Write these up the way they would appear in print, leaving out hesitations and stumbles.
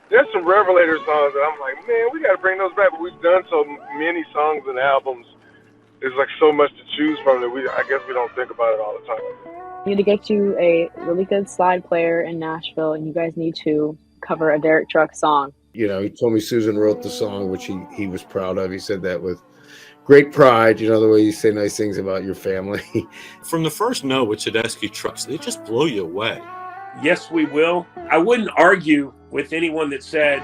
There's some Revelator songs that I'm like, man, we got to bring those back. But we've done so many songs and albums. There's like so much to choose from that I guess we don't think about it all the time. You need to get you a really good slide player in Nashville, and you guys need to cover a Derek Truck song. You know, he told me Susan wrote the song, which he was proud of. He said that with great pride, you know, the way you say nice things about your family. From the first note with Tedeschi trucks, they just blow you away. Yes, we will. I wouldn't argue with anyone that says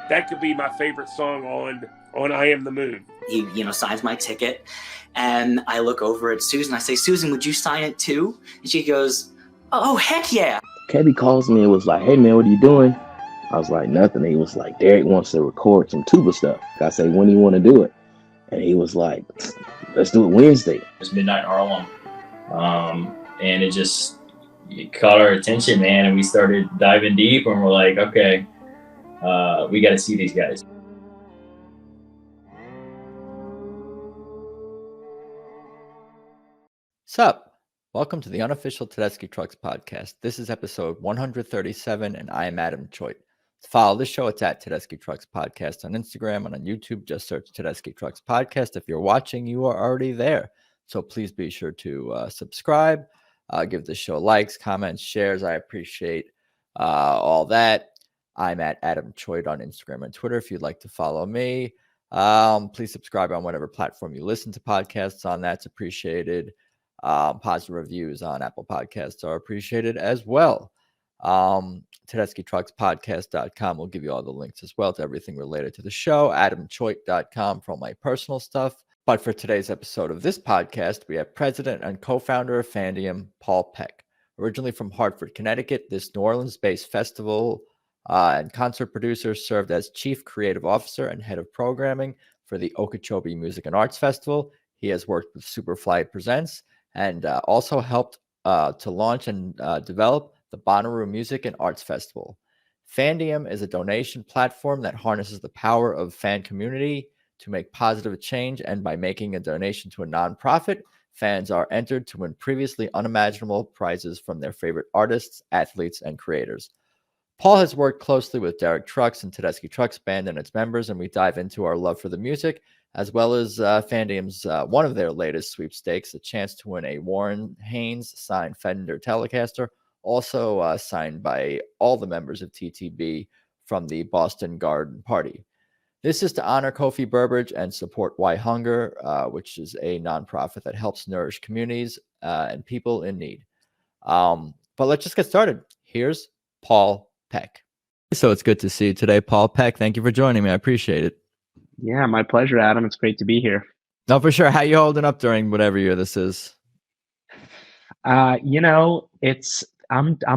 that could be my favorite song on I Am the Moon. He, signs my ticket, and I look over at Susan. I say, Susan, would you sign it too? And she goes, oh, heck yeah. Kevin calls me and was like, hey, man, what are you doing? I was like, nothing. He was like, Derek wants to record some tuba stuff. I say, when do you want to do it? And he was like, let's do it Wednesday. It was Midnight Harlem. And it caught our attention, man. And we started diving deep, and we're like, okay, we got to see these guys. Sup? Welcome to the unofficial Tedeschi Trucks podcast. This is episode 137, and I am Adam Choit. To follow the show, it's at Tedeschi Trucks Podcast on Instagram, and on YouTube, just search Tedeschi Trucks Podcast. If you're watching, you are already there. So please be sure to subscribe, give the show likes, comments, shares. I appreciate all that. I'm at Adam Choit on Instagram and Twitter. If you'd like to follow me, please subscribe on whatever platform you listen to podcasts on. That's appreciated. Positive reviews on Apple Podcasts are appreciated as well. TedeschiTrucksPodcast.com will give you all the links as well to everything related to the show. AdamChoit.com for all my personal stuff. But for today's episode of this podcast, we have president and co-founder of Fandiem, Paul Peck. Originally from Hartford, Connecticut, this New Orleans-based festival and concert producer served as chief creative officer and head of programming for the Okeechobee Music and Arts Festival. He has worked with Superfly Presents and also helped to launch and develop the Bonnaroo Music and Arts Festival. Fandiem is a donation platform that harnesses the power of fan community to make positive change, and by making a donation to a nonprofit, fans are entered to win previously unimaginable prizes from their favorite artists, athletes, and creators. Paul has worked closely with Derek Trucks and Tedeschi Trucks Band and its members, and we dive into our love for the music, as well as Fandiem's one of their latest sweepstakes, a chance to win a Warren Haynes signed Fender Telecaster, also signed by all the members of TTB from the Boston Garden Party. This is to honor Kofi Burbridge and support WhyHunger, which is a nonprofit that helps nourish communities and people in need. But let's just get started. Here's Paul Peck. So it's good to see you today, Paul Peck. Thank you for joining me. I appreciate it. Yeah, my pleasure, Adam. It's great to be here. No, for sure. How you holding up during whatever year this is? I'm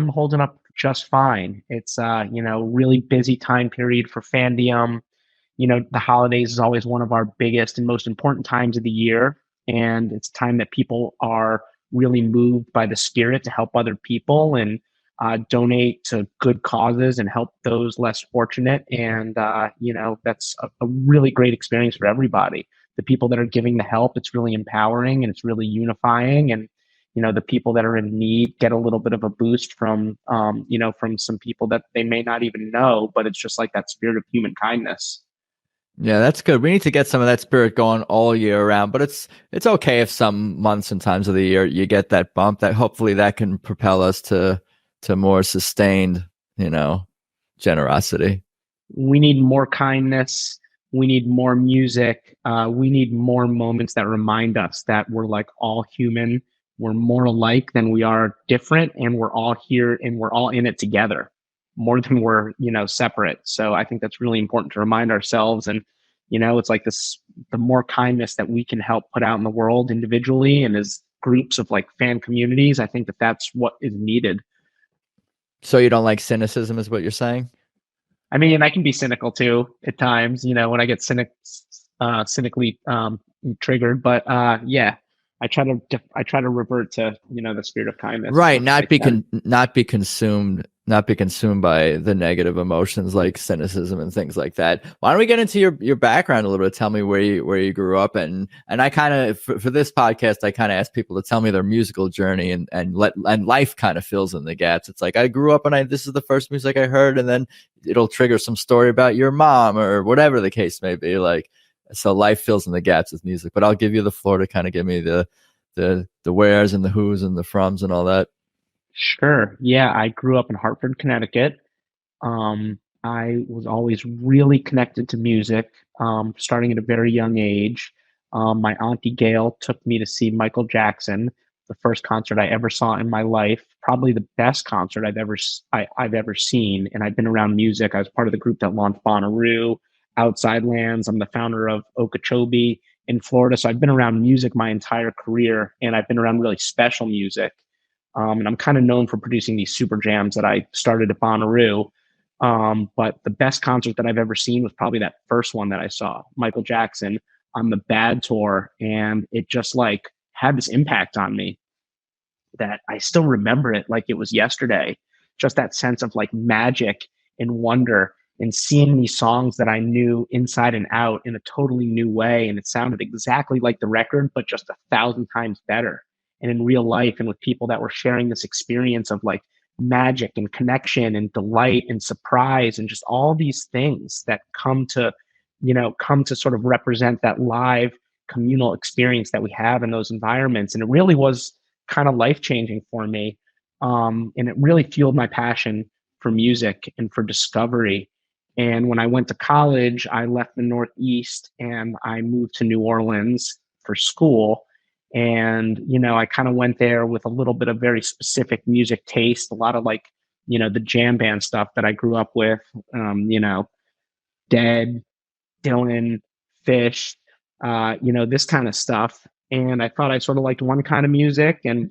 holding up just fine. It's really busy time period for Fandiem. The holidays is always one of our biggest and most important times of the year, and it's time that people are really moved by the spirit to help other people and donate to good causes and help those less fortunate. And that's a really great experience for everybody. The people that are giving the help, it's really empowering and it's really unifying. And the people that are in need get a little bit of a boost from some people that they may not even know, but it's just like that spirit of human kindness. Yeah, that's good. We need to get some of that spirit going all year round, but it's okay if some months and times of the year you get that bump. That hopefully that can propel us to more sustained, generosity. We need more kindness. We need more music. We need more moments that remind us that we're like all human. We're more alike than we are different, and we're all here and we're all in it together more than we're, separate. So I think that's really important to remind ourselves. And, it's like this, the more kindness that we can help put out in the world individually and as groups of like fan communities, I think that that's what is needed. So you don't like cynicism is what you're saying? I mean, I can be cynical too at times, when I get cynically triggered, but yeah, I try to revert to, the spirit of kindness. Right. Not be consumed by the negative emotions like cynicism and things like that. Why don't we get into your background a little bit? Tell me where you grew up, and I kind of for this podcast I kind of ask people to tell me their musical journey, and life kind of fills in the gaps. It's like I grew up and this is the first music I heard, and then it'll trigger some story about your mom or whatever the case may be. Like, so life fills in the gaps with music. But I'll give you the floor to kind of give me the wheres and the who's and the froms and all that. Sure. Yeah, I grew up in Hartford, Connecticut. I was always really connected to music, starting at a very young age. My auntie Gail took me to see Michael Jackson, the first concert I ever saw in my life, probably the best concert I've ever seen. And I've been around music. I was part of the group that launched Bonnaroo, Outside Lands. I'm the founder of Okeechobee in Florida. So I've been around music my entire career, and I've been around really special music. And I'm kind of known for producing these super jams that I started at Bonnaroo. But the best concert that I've ever seen was probably that first one that I saw, Michael Jackson on the Bad Tour. And it just like had this impact on me that I still remember it like it was yesterday. Just that sense of like magic and wonder, and seeing these songs that I knew inside and out in a totally new way. And it sounded exactly like the record, but just 1,000 times better. And in real life, and with people that were sharing this experience of like magic and connection and delight and surprise and just all these things that come to sort of represent that live communal experience that we have in those environments. And it really was kind of life-changing for me. And it really fueled my passion for music and for discovery. And when I went to college, I left the Northeast and I moved to New Orleans for school. And, I kind of went there with a little bit of very specific music taste, a lot of like, the jam band stuff that I grew up with, Dead, Dylan, Fish, this kind of stuff. And I thought I sort of liked one kind of music. And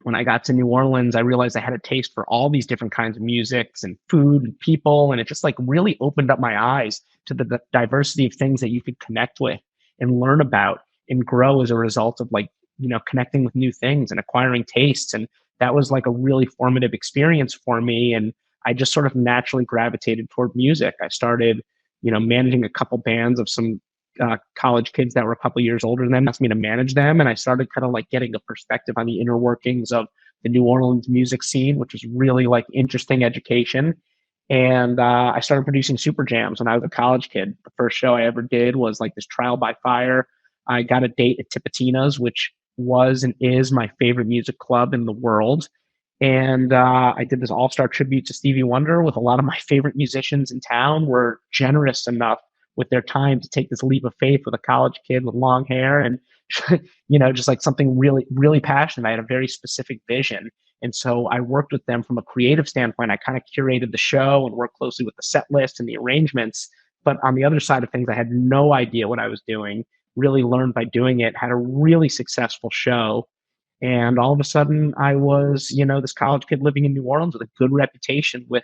when I got to New Orleans, I realized I had a taste for all these different kinds of musics and food and people. And it just like really opened up my eyes to the diversity of things that you could connect with and learn about and grow as a result of like, connecting with new things and acquiring tastes. And that was like a really formative experience for me. And I just sort of naturally gravitated toward music. I started, managing a couple bands of some college kids that were a couple years older than them, asked me to manage them. And I started kind of like getting a perspective on the inner workings of the New Orleans music scene, which was really like interesting education. And I started producing super jams when I was a college kid. The first show I ever did was like this trial by fire. I got a date at Tipitina's, which was and is my favorite music club in the world. And I did this all-star tribute to Stevie Wonder with a lot of my favorite musicians in town were generous enough with their time to take this leap of faith with a college kid with long hair and, just like something really, really passionate. I had a very specific vision. And so I worked with them from a creative standpoint. I kind of curated the show and worked closely with the set list and the arrangements. But on the other side of things, I had no idea what I was doing, really learned by doing it, had a really successful show. And all of a sudden I was, this college kid living in New Orleans with a good reputation with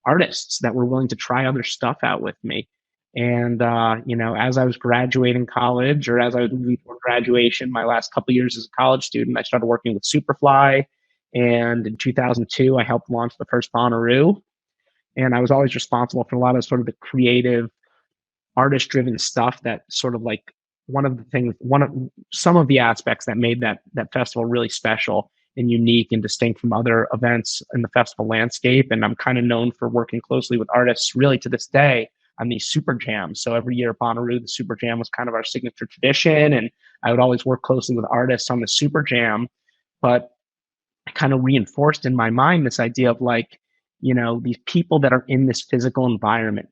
artists that were willing to try other stuff out with me. And, as I was graduating college, or as I was moving toward graduation, my last couple of years as a college student, I started working with Superfly. And in 2002, I helped launch the first Bonnaroo. And I was always responsible for a lot of sort of the creative, artist-driven stuff that sort of like some of the aspects that made that festival really special and unique and distinct from other events in the festival landscape. And I'm kind of known for working closely with artists really to this day on these super jams. So every year at Bonnaroo, the super jam was kind of our signature tradition. And I would always work closely with artists on the super jam. But I kind of reinforced in my mind this idea of like, these people that are in this physical environment,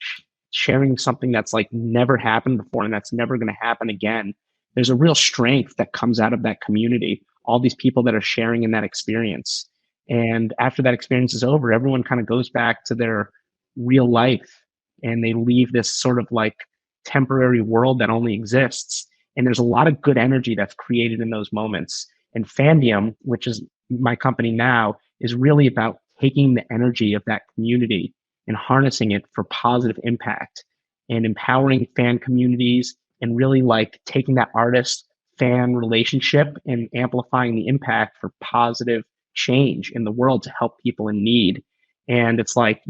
sharing something that's like never happened before and that's never going to happen again. There's a real strength that comes out of that community, all these people that are sharing in that experience. And after that experience is over, everyone kind of goes back to their real life and they leave this sort of like temporary world that only exists. And there's a lot of good energy that's created in those moments. And Fandiem, which is my company now, is really about taking the energy of that community and harnessing it for positive impact and empowering fan communities and really like taking that artist fan relationship and amplifying the impact for positive change in the world to help people in need. And it's like,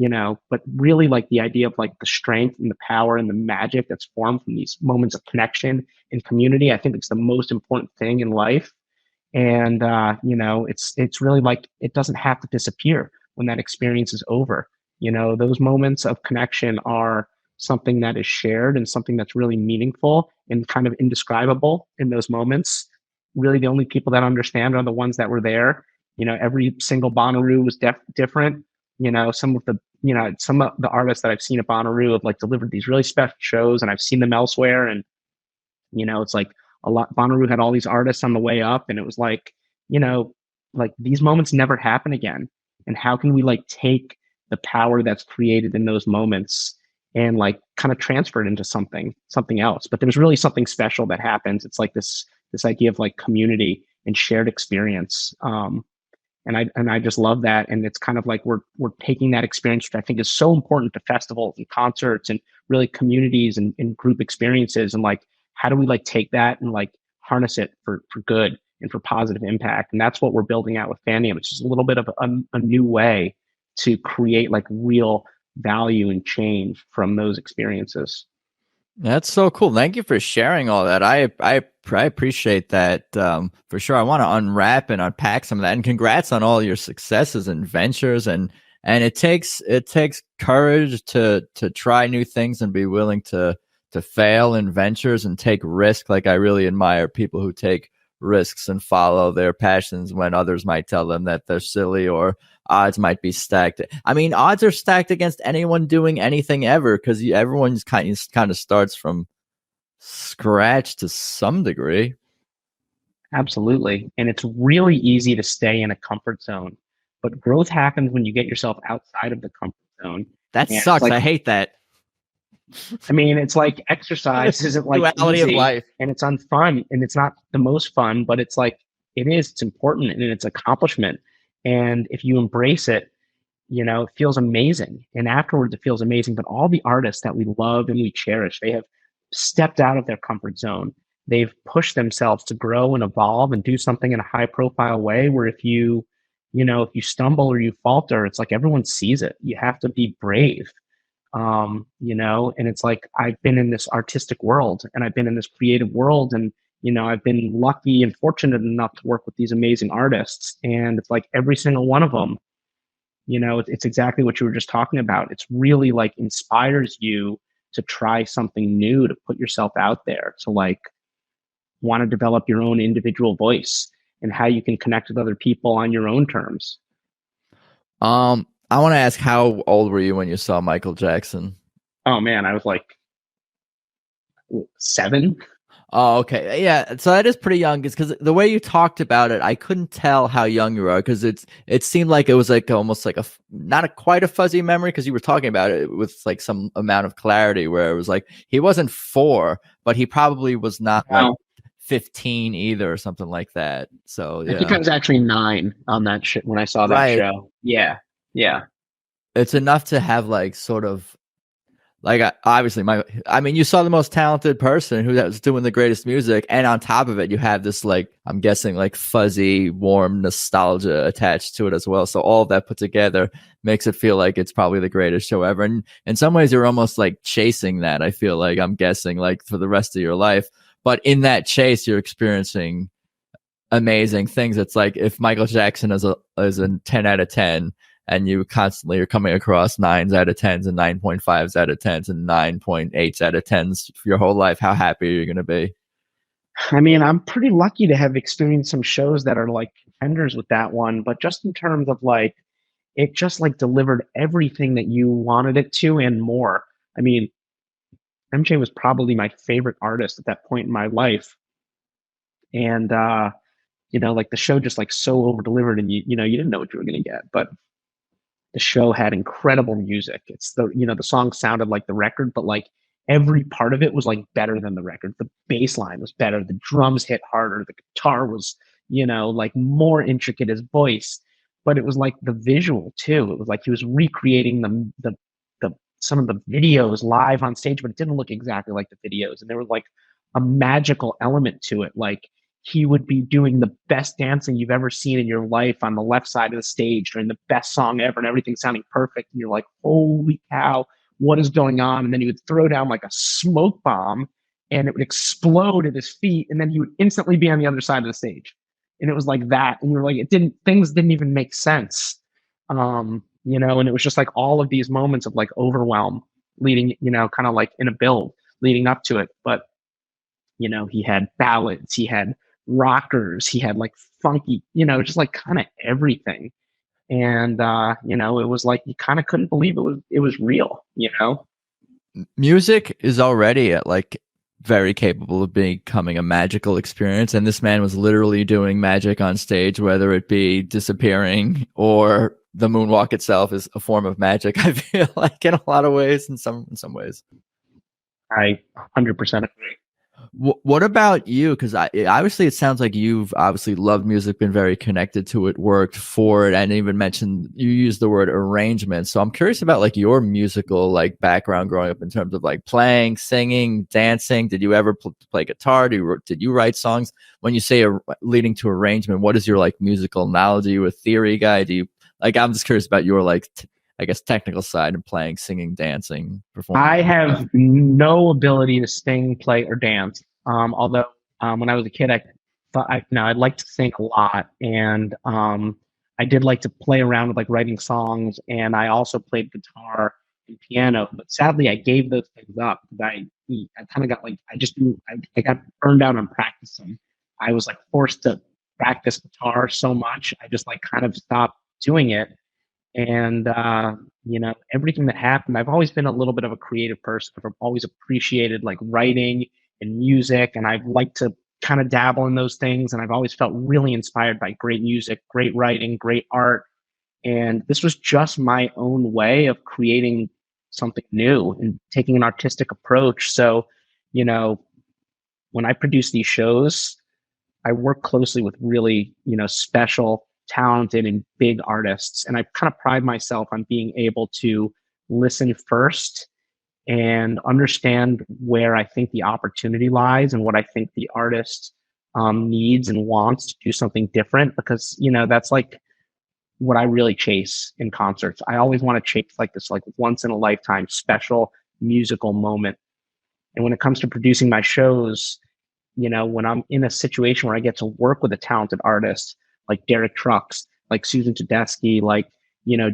but really like the idea of like the strength and the power and the magic that's formed from these moments of connection and community. I think it's the most important thing in life. And, it's really like, it doesn't have to disappear when that experience is over. Those moments of connection are something that is shared and something that's really meaningful and kind of indescribable in those moments. Really, the only people that understand are the ones that were there. Every single Bonnaroo was different. Some of the artists that I've seen at Bonnaroo have like delivered these really special shows, and I've seen them elsewhere. And it's like a lot. Bonnaroo had all these artists on the way up, and it was like, like these moments never happen again. And how can we like take the power that's created in those moments and like kind of transfer it into something else? But there's really something special that happens. It's like this idea of like community and shared experience. And I just love that. And it's kind of like we're taking that experience, which I think is so important to festivals and concerts and really communities and group experiences. And like, how do we like take that and like harness it for good and for positive impact? And that's what we're building out with Fandiem. It's just a little bit of a new way to create like real value and change from those experiences. That's so cool. Thank you for sharing all that. I appreciate that for sure. I want to unwrap and unpack some of that. And congrats on all your successes and ventures. And it takes courage to try new things and be willing to fail in ventures and take risk. Like, I really admire people who take risks and follow their passions when others might tell them that they're silly or odds might be stacked. I mean, odds are stacked against anyone doing anything ever, because everyone's kind of starts from scratch to some degree. Absolutely. And it's really easy to stay in a comfort zone, but growth happens when you get yourself outside of the comfort zone. That sucks. Like, I hate that. I mean, it's like exercise isn't like duality easy, of life, and it's unfun, and it's not the most fun, but it's like it's important, and it's accomplishment. And if you embrace it, it feels amazing. And afterwards it feels amazing. But all the artists that we love and we cherish, they have stepped out of their comfort zone. They've pushed themselves to grow and evolve and do something in a high profile way where if you stumble or you falter, it's like everyone sees it. You have to be brave. And it's like, I've been in this artistic world and I've been in this creative world, and I've been lucky and fortunate enough to work with these amazing artists. And it's like every single one of them, it's exactly what you were just talking about. It's really like inspires you to try something new, to put yourself out there, to like want to develop your own individual voice and how you can connect with other people on your own terms. I want to ask, how old were you when you saw Michael Jackson? Oh man, I was like 7. Oh, okay. Yeah. So that is pretty young, because the way you talked about it, I couldn't tell how young you are, because it seemed like it was like almost like not quite a fuzzy memory, because you were talking about it with like some amount of clarity, where it was like he wasn't 4, but he probably was not like 15 either, or something like that. So yeah. I think I was actually 9 on that shit when I saw that show. Yeah. It's enough to have like sort of like, obviously you saw the most talented person who was doing the greatest music, and on top of it you have this, like, I'm guessing, like fuzzy warm nostalgia attached to it as well. So all of that put together makes it feel like it's probably the greatest show ever. And in some ways you're almost like chasing that, I feel like, I'm guessing, like for the rest of your life. But in that chase you're experiencing amazing things. It's like if Michael Jackson is a 10 out of 10, and you constantly are coming across 9s out of 10s and 9.5s out of 10s and 9.8s out of 10s for your whole life, how happy are you going to be? I mean, I'm pretty lucky to have experienced some shows that are like contenders with that one, but just in terms of like, it just like delivered everything that you wanted it to and more. I mean, MJ was probably my favorite artist at that point in my life. And, like the show just like so over delivered, and you didn't know what you were going to get, but the show had incredible music. It's the song sounded like the record, but like every part of it was like better than the record. The bass line was better. The drums hit harder. The guitar was, like more intricate, his voice, but it was like the visual too. It was like he was recreating the some of the videos live on stage, but it didn't look exactly like the videos. And there was like a magical element to it. Like he would be doing the best dancing you've ever seen in your life on the left side of the stage during the best song ever, and everything sounding perfect. And you're like, holy cow, what is going on? And then he would throw down like a smoke bomb and it would explode at his feet. And then he would instantly be on the other side of the stage. And it was like that. And you're like, things didn't even make sense. And it was just like all of these moments of like overwhelm leading, kind of like in a build leading up to it. But, he had ballads, he had rockers, he had like funky, just like kind of everything. And, it was like, you kind of couldn't believe it was real, Music is already like very capable of becoming a magical experience. And this man was literally doing magic on stage, whether it be disappearing or the moonwalk itself is a form of magic. I feel like in a lot of ways, in some ways. I 100% agree. What about you? Because obviously it sounds like you've obviously loved music, been very connected to it, worked for it, and even mentioned you used the word arrangement. So I'm curious about like your musical like background growing up in terms of like playing, singing, dancing. Did you ever play guitar? Did you write songs? When you say leading to arrangement, what is your like musical knowledge? Are you a theory guy? Do you like? I'm just curious about your like I guess technical side and playing, singing, dancing, performing. I have no ability to sing, play, or dance. Although when I was a kid, I thought I'd like to sing a lot, and I did like to play around with like writing songs, and I also played guitar and piano. But sadly, I gave those things up because I kind of got like I got burned out on practicing. I was like forced to practice guitar so much, I just like kind of stopped doing it. And, everything that happened, I've always been a little bit of a creative person. I've always appreciated like writing and music, and I've liked to kind of dabble in those things. And I've always felt really inspired by great music, great writing, great art. And this was just my own way of creating something new and taking an artistic approach. So, when I produce these shows, I work closely with really, special, talented, and big artists. And I kind of pride myself on being able to listen first and understand where I think the opportunity lies and what I think the artist needs and wants to do something different. Because, that's like what I really chase in concerts. I always want to chase like this, like once in a lifetime special musical moment. And when it comes to producing my shows, when I'm in a situation where I get to work with a talented artist, like Derek Trucks, like Susan Tedeschi, like,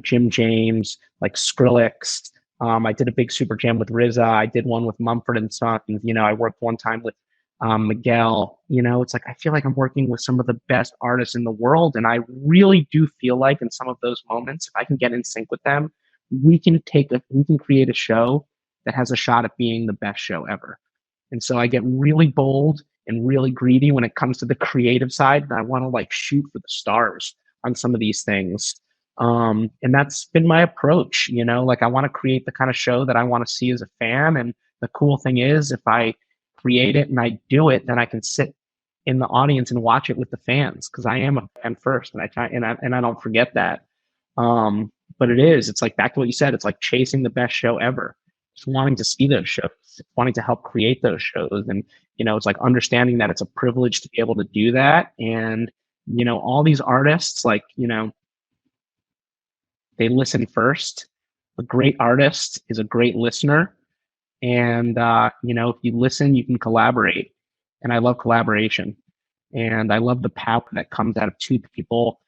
Jim James, like Skrillex. I did a big super jam with RZA. I did one with Mumford and Sons. I worked one time with Miguel. It's like I feel like I'm working with some of the best artists in the world. And I really do feel like in some of those moments, if I can get in sync with them, we can create a show that has a shot at being the best show ever. And so I get really bold and really greedy when it comes to the creative side. And I want to like shoot for the stars on some of these things. And that's been my approach, like I want to create the kind of show that I want to see as a fan. And the cool thing is if I create it and I do it, then I can sit in the audience and watch it with the fans. Cause I am a fan first and I don't forget that. But it's like back to what you said, it's like chasing the best show ever. Just wanting to see those shows, wanting to help create those shows. And, it's like understanding that it's a privilege to be able to do that. And, all these artists, like, they listen first. A great artist is a great listener. And, if you listen, you can collaborate. And I love collaboration. And I love the power that comes out of two people,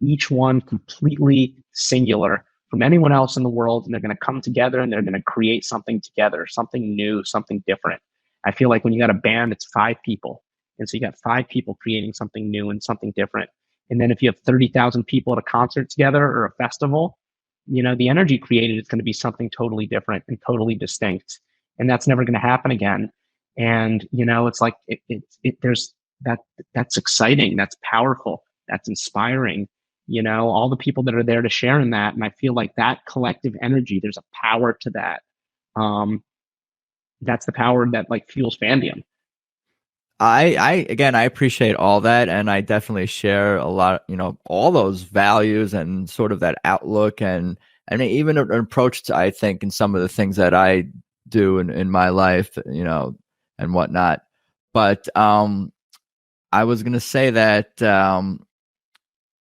each one completely singular from anyone else in the world, and they're going to come together and they're going to create something together, something new, something different. I feel like when you got a band, it's 5 people. And so you got 5 people creating something new and something different. And then if you have 30,000 people at a concert together or a festival, the energy created is going to be something totally different and totally distinct. And that's never going to happen again. And, it's like, there's that's exciting. That's powerful. That's inspiring. All the people that are there to share in that. And I feel like that collective energy, there's a power to that. That's the power that like fuels Fandiem. I appreciate all that, and I definitely share a lot, all those values and sort of that outlook, and I mean, even an approach to, I think, in some of the things that I do in my life, and whatnot. But I was gonna say that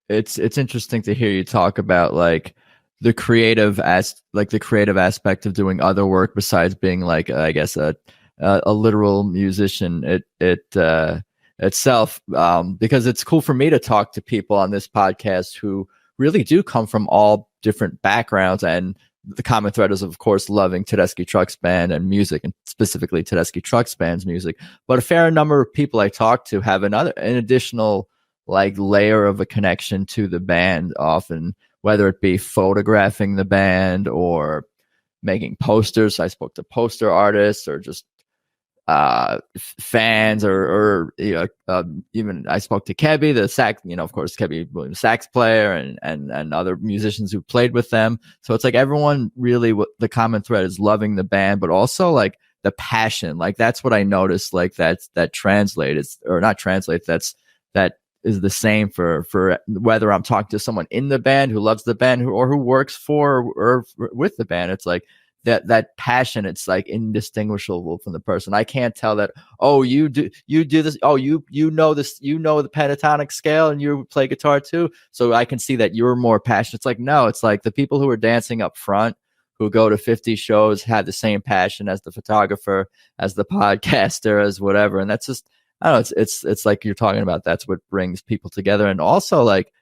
it's interesting to hear you talk about like the creative aspect of doing other work besides being like I guess a literal musician itself, because it's cool for me to talk to people on this podcast who really do come from all different backgrounds, and the common thread is of course loving Tedeschi Trucks Band and music, and specifically Tedeschi Trucks Band's music. But a fair number of people I talk to have an additional like layer of a connection to the band, often whether it be photographing the band or making posters. I spoke to poster artists or just fans, or even I spoke to Kebby, the sax, of course, Kebby Williams, sax player, and other musicians who played with them. So it's like everyone really, the common thread is loving the band, but also like the passion. Like that's what I noticed. Like that translates or not translates. That is the same for whether I'm talking to someone in the band who loves the band or who works for or with the band. It's like that passion, it's like indistinguishable from the person. I can't tell that, oh, you do this, oh, you know this, the pentatonic scale and you play guitar too, so I can see that you're more passionate. It's like, no, it's like the people who are dancing up front who go to 50 shows have the same passion as the photographer, as the podcaster, as whatever. And that's just, I don't know, it's like you're talking about, that's what brings people together. And also like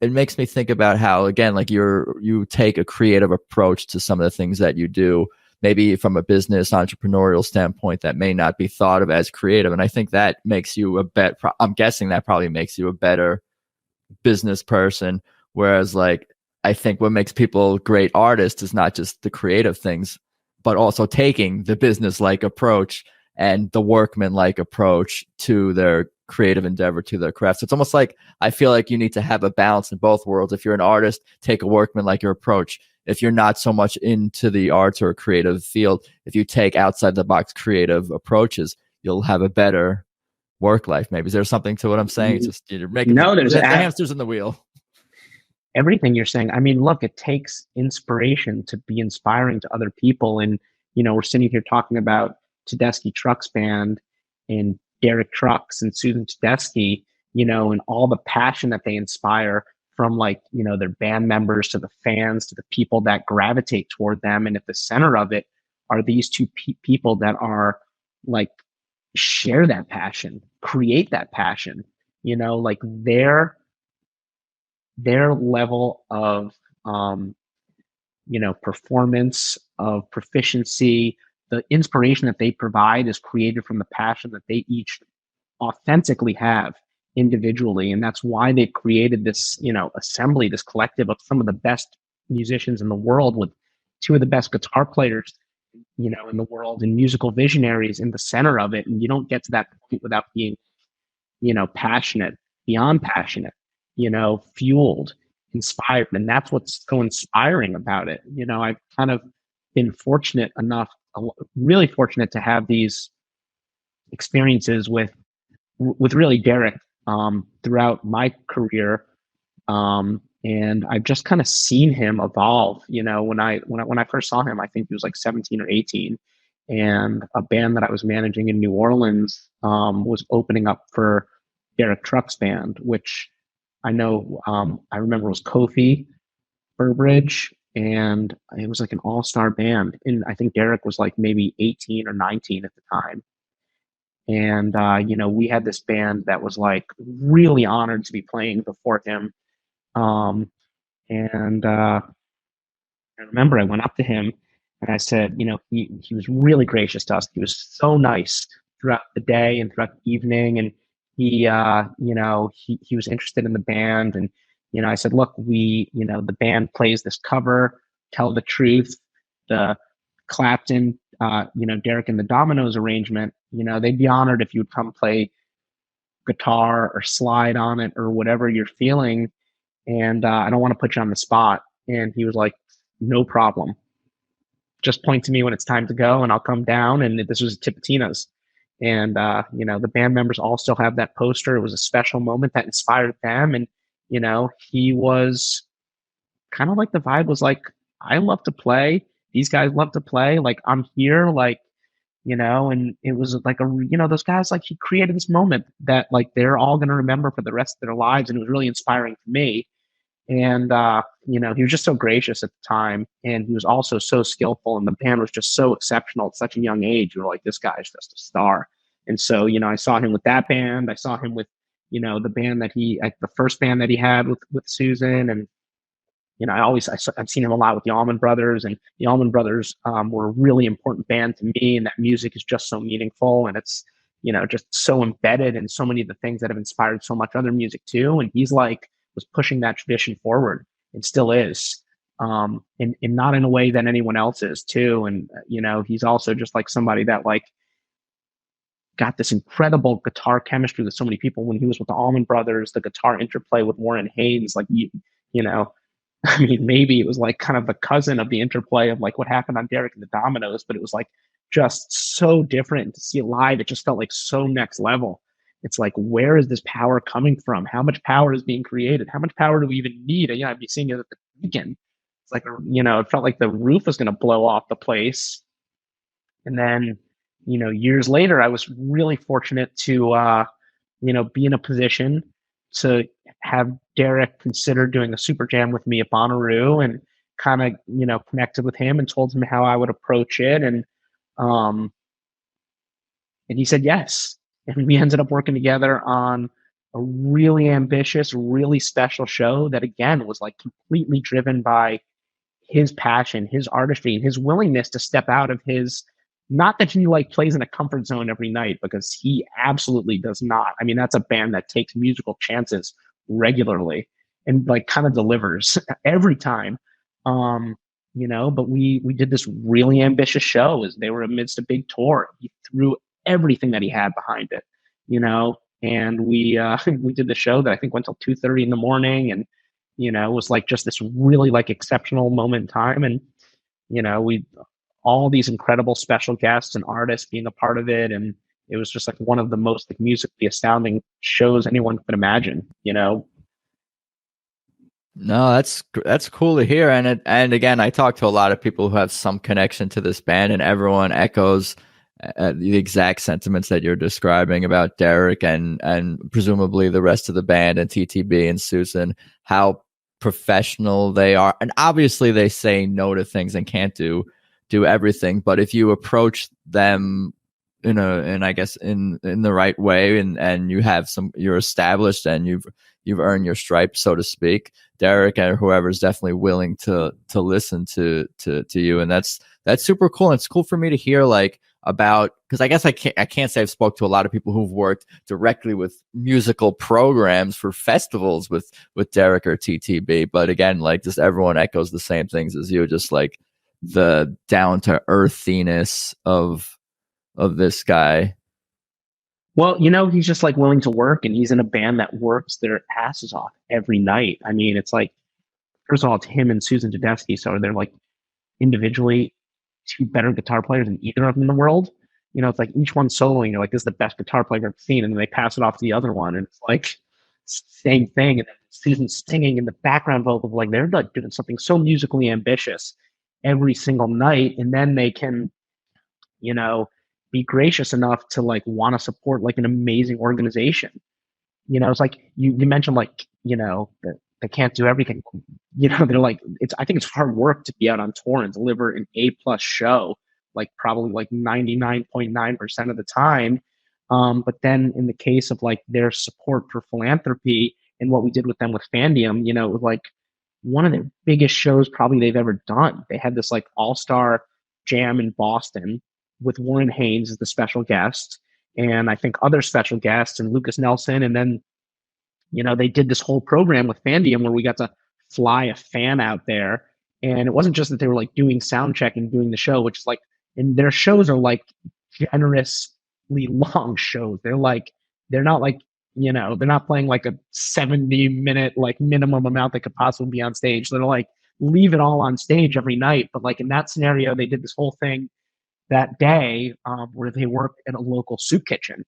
it makes me think about how, again, like you take a creative approach to some of the things that you do, maybe from a business entrepreneurial standpoint that may not be thought of as creative. And I think that makes you I'm guessing that probably makes you a better business person. Whereas like, I think what makes people great artists is not just the creative things, but also taking the business-like approach and the workman-like approach to their creative endeavor, to their craft. So it's almost like I feel like you need to have a balance in both worlds. If you're an artist, take a workman-like approach. If you're not so much into the arts or creative field, if you take outside the box creative approaches, you'll have a better work life. Maybe is there something to what I'm saying? It's just you're making the hamsters in the wheel. Everything you're saying. I mean, look, it takes inspiration to be inspiring to other people. And, we're sitting here talking about Tedeschi Trucks Band and Derek Trucks and Susan Tedeschi, and all the passion that they inspire from like, their band members to the fans to the people that gravitate toward them. And at the center of it are these two people that are like, share that passion, create that passion, like their level of, performance, of proficiency, the inspiration that they provide is created from the passion that they each authentically have individually. And that's why they've created this, assembly, this collective of some of the best musicians in the world, with two of the best guitar players, in the world, and musical visionaries in the center of it. And you don't get to that point without being, passionate, beyond passionate, fueled, inspired. And that's what's so inspiring about it. I've kind of been fortunate enough, really fortunate to have these experiences with really Derek throughout my career. And I've just kind of seen him evolve. When I first saw him, I think he was like 17 or 18, and a band that I was managing in New Orleans was opening up for Derek Trucks Band, which I know, I remember it was Kofi, Burbridge, and it was like an all-star band. And I think Derek was like maybe 18 or 19 at the time. And, we had this band that was like really honored to be playing before him. I remember I went up to him and I said, he was really gracious to us. He was so nice throughout the day and throughout the evening. And he was interested in the band. And, I said, look, the band plays this cover, Tell the Truth, the Clapton, Derek and the Dominoes arrangement. They'd be honored if you would come play guitar or slide on it or whatever you're feeling. And I don't want to put you on the spot. And he was like, no problem. Just point to me when it's time to go and I'll come down. And this was Tipitina's. And, the band members all still have that poster. It was a special moment that inspired them. And, he was kind of like, the vibe was like, I love to play. These guys love to play. Like, I'm here. Like, and it was like those guys, like he created this moment that like they're all going to remember for the rest of their lives. And it was really inspiring for me. And, he was just so gracious at the time. And he was also so skillful. And the band was just so exceptional at such a young age. You were like, this guy's just a star. And so, I saw him with that band. I saw him with, the band that the first band that he had with Susan. And, I've seen him a lot with the Allman Brothers. And the Allman Brothers were a really important band to me. And that music is just so meaningful. And it's, just so embedded in so many of the things that have inspired so much other music too. And he's like, was pushing that tradition forward and still is, and not in a way that anyone else is too. And, he's also just like somebody that like got this incredible guitar chemistry with so many people. When he was with the Allman Brothers, the guitar interplay with Warren Haynes, like, I mean, maybe it was like kind of the cousin of the interplay of like what happened on Derek and the Dominoes, but it was like just so different. To see it live, it just felt like so next level. It's like, where is this power coming from? How much power is being created? How much power do we even need? I'd be seeing it at the weekend. It's like, it felt like the roof was going to blow off the place. And then, years later, I was really fortunate to, be in a position to have Derek consider doing a super jam with me at Bonnaroo, and kind of, connected with him and told him how I would approach it. And he said yes. And we ended up working together on a really ambitious, really special show that, again, was like completely driven by his passion, his artistry, and his willingness to step out of his, not that he like plays in a comfort zone every night, because he absolutely does not. I mean, that's a band that takes musical chances regularly and like kind of delivers every time. But we did this really ambitious show as they were amidst a big tour. He threw everything that he had behind it, and we we did the show that I think went till 2:30 in the morning, and it was like just this really like exceptional moment in time. And we all these incredible special guests and artists being a part of it, and it was just like one of the most like musically astounding shows anyone could imagine. No, that's cool to hear. And again, I talked to a lot of people who have some connection to this band, and everyone echoes the exact sentiments that you're describing about Derek and presumably the rest of the band and TTB and Susan, how professional they are. And obviously they say no to things and can't do everything, but if you approach them in the right way, and you're established and you've earned your stripes, so to speak, Derek or whoever is definitely willing to listen to you. And that's super cool. And it's cool for me to hear like about, because I guess I can't say I've spoke to a lot of people who've worked directly with musical programs for festivals with Derek or TTB. But again, like just everyone echoes the same things as you, just like the down to earthiness of this guy. Well, he's just like willing to work, and he's in a band that works their asses off every night. I mean, it's like, first of all, it's him and Susan Tedeschi, so they're like individually two better guitar players than either of them in the world. It's like each one soloing, you're like, this is the best guitar player I've ever seen, and then they pass it off to the other one, and it's like same thing. And then Susan singing in the background vocal, like they're like doing something so musically ambitious every single night, and then they can, be gracious enough to like want to support like an amazing organization. It's like you mentioned like, that they can't do everything. They're like, I think it's hard work to be out on tour and deliver an A+ show, like probably like 99.9% of the time. But then in the case of like their support for philanthropy and what we did with them with Fandiem, it was like one of their biggest shows probably they've ever done. They had this like all-star jam in Boston with Warren Haynes as the special guest, and I think other special guests and Lucas Nelson. And then, they did this whole program with Fandiem where we got to fly a fan out there. And it wasn't just that they were like doing sound check and doing the show, which is like, and their shows are like generously long shows. They're not like, they're not playing like a 70-minute like minimum amount that could possibly be on stage. They're like, leave it all on stage every night. But like in that scenario, they did this whole thing that day where they worked at a local soup kitchen,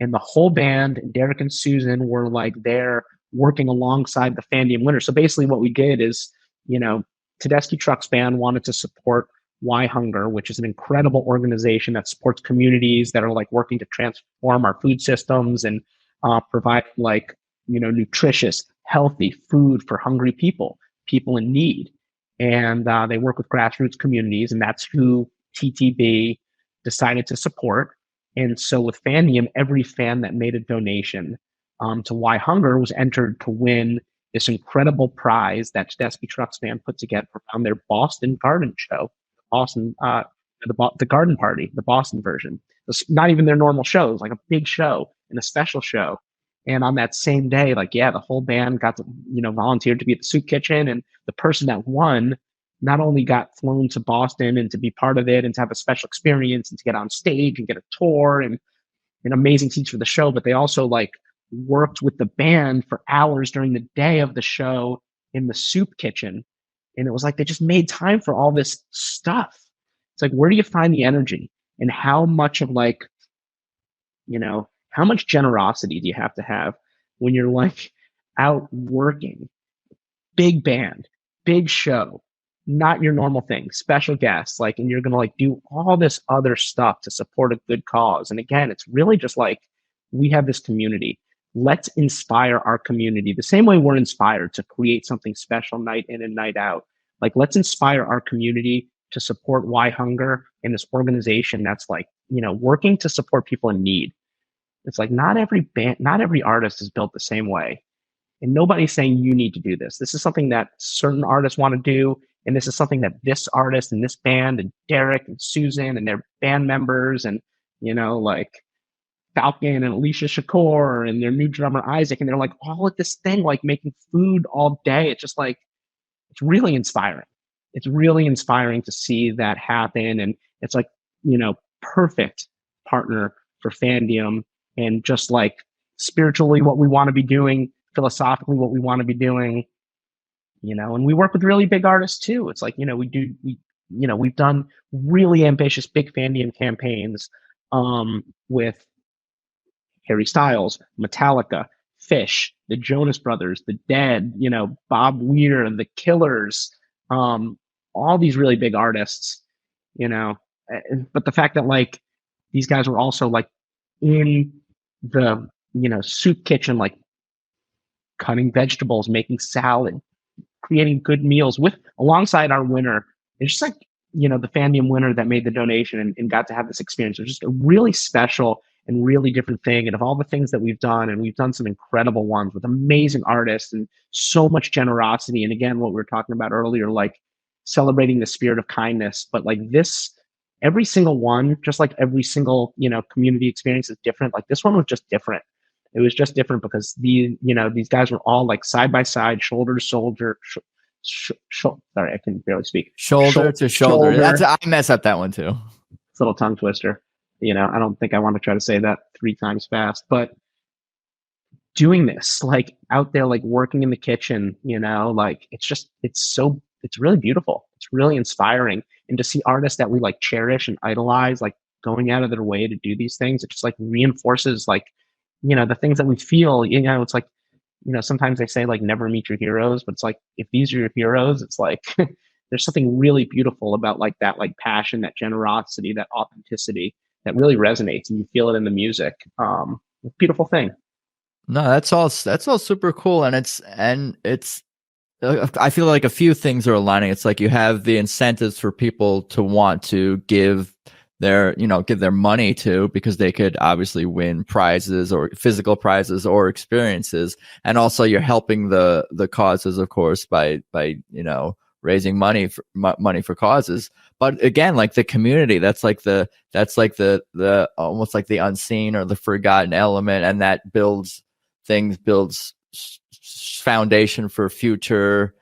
and the whole band, Derek and Susan, were like there working alongside the Fandiem winner. So basically what we did is, Tedeschi Trucks band wanted to support WhyHunger, which is an incredible organization that supports communities that are like working to transform our food systems and provide like, nutritious, healthy food for hungry people in need. And they work with grassroots communities, and that's who TTB decided to support. And so with Fandiem, every fan that made a donation to WhyHunger was entered to win this incredible prize that Tedeschi Trucks Band put together around their Boston garden show, the garden party, the Boston version. It's not even their normal show. It was like a big show and a special show. And on that same day, the whole band got to, volunteered to be at the soup kitchen. And the person that won not only got flown to Boston and to be part of it and to have a special experience and to get on stage and get a tour and amazing seats for the show, but they also worked with the band for hours during the day of the show in the soup kitchen. And it was like they just made time for all this stuff. It's like, where do you find the energy? And how much of how much generosity do you have to have when you're out working? Big band, big show, not your normal thing, special guests, and you're gonna do all this other stuff to support a good cause. And again, it's really just we have this community. Let's inspire our community the same way we're inspired to create something special night in and night out. Let's inspire our community to support WhyHunger and this organization that's working to support people in need. It's not every band, not every artist is built the same way. And nobody's saying you need to do this. This is something that certain artists want to do. And this is something that this artist and this band and Derek and Susan and their band members and, Falcon and Alicia Shakur and their new drummer, Isaac. And they're all at this thing, making food all day. It's just it's really inspiring. It's really inspiring to see that happen. And it's perfect partner for Fandiem. And just spiritually what we want to be doing, philosophically what we want to be doing, and we work with really big artists too. It's we've done really ambitious big Fandiem campaigns with Harry Styles, Metallica, Fish, the Jonas Brothers, the Dead, Bob Weir, the Killers, all these really big artists, but the fact that these guys were also in the soup kitchen, cutting vegetables, making salad, creating good meals alongside our winner. It's just the Fandiem winner that made the donation and got to have this experience. It was just a really special and really different thing. And of all the things that we've done, and we've done some incredible ones with amazing artists and so much generosity. And again, what we were talking about earlier, celebrating the spirit of kindness, but this, every single one, just every single, community experience is different. This one was just different. It was just different because these guys were all side by side, shoulder to shoulder. Sorry, I can barely speak. Shoulder to shoulder. I mess up that one too. It's a little tongue twister. I don't think I want to try to say that 3 times fast, but doing this, out there, working in the kitchen, it's really beautiful. It's really inspiring. And to see artists that we cherish and idolize, going out of their way to do these things, it just reinforces the things that we feel. It's sometimes they say never meet your heroes, but it's if these are your heroes, it's there's something really beautiful about that passion, that generosity, that authenticity that really resonates, and you feel it in the music. It's a beautiful thing. No, that's all super cool, and it's I feel a few things are aligning. It's you have the incentives for people to want to give their money to, because they could obviously win prizes or physical prizes or experiences. And also you're helping the causes, of course, by raising money for causes. But again, the community, that's the almost the unseen or the forgotten element. And that builds foundation for future,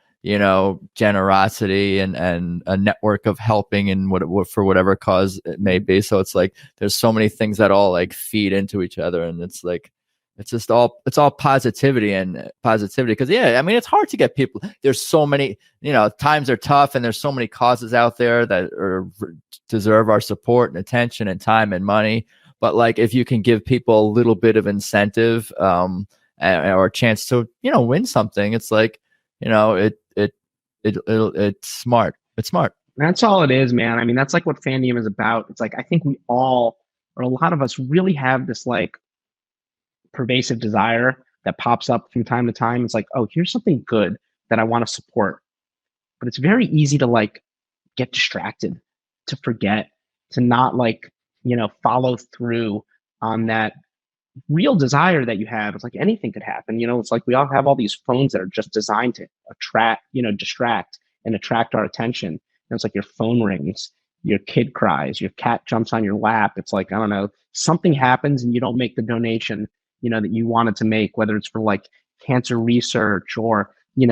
generosity and a network of helping and for whatever cause it may be. So it's there's so many things that all feed into each other, and it's it's all positivity because it's hard to get people. There's so many, times are tough, and there's so many causes out there that deserve our support and attention and time and money. But if you can give people a little bit of incentive or a chance to win something, it's it's smart. It's smart. That's all it is, man. I mean, that's like what Fandiem is about. It's like I think we all, or a lot of us, really have this like pervasive desire that pops up from time to time. It's like, oh, here's something good that I want to support. But it's very easy to like get distracted, to forget, to not like, follow through on that real desire that you have. It's like anything could happen. It's like we all have all these phones that are just designed to distract and attract our attention. And it's like your phone rings, your kid cries, your cat jumps on your lap. It's like, I don't know, something happens and you don't make the donation, that you wanted to make, whether it's for like cancer research or,